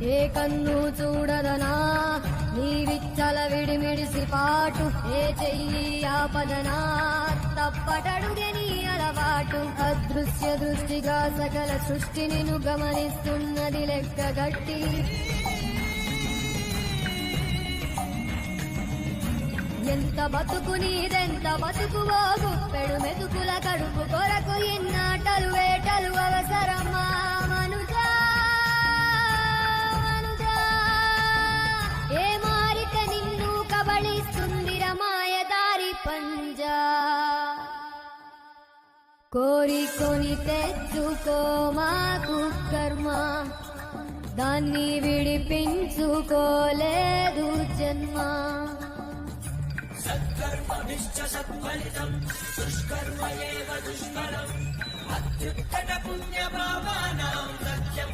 ఏ కన్ను చూడదనా నీ విచ్చల విడిమిడిసి పాటు, ఏ చెయ్యి ఆపదనా తప్పటడుగే నీ అలవాటు. అదృశ్య దృష్టిగా సకల సృష్టిని ను గమనిస్తున్నది లెక్కగట్టి, ఎంత బతుకు నీదెంత బతుకువో గుప్పెడు మెతుకుల కడుపు కొరకు ఎన్నాటలు వేటలు అవసరమా మనుజా మనుజా. ఏ మారిక నిన్ను కబళిస్తుందిర మాయదారి పంజా. కోరికొని తెచ్చుకో మాకు కర్మ, దాన్ని విడిపించుకోలేదు జన్మ. సత్కర్మభిశ్చ సత్ఫలితం దుష్కర్మ ఏవ దుష్కరం అత్యుత్తమ పుణ్యభావానాం సత్యం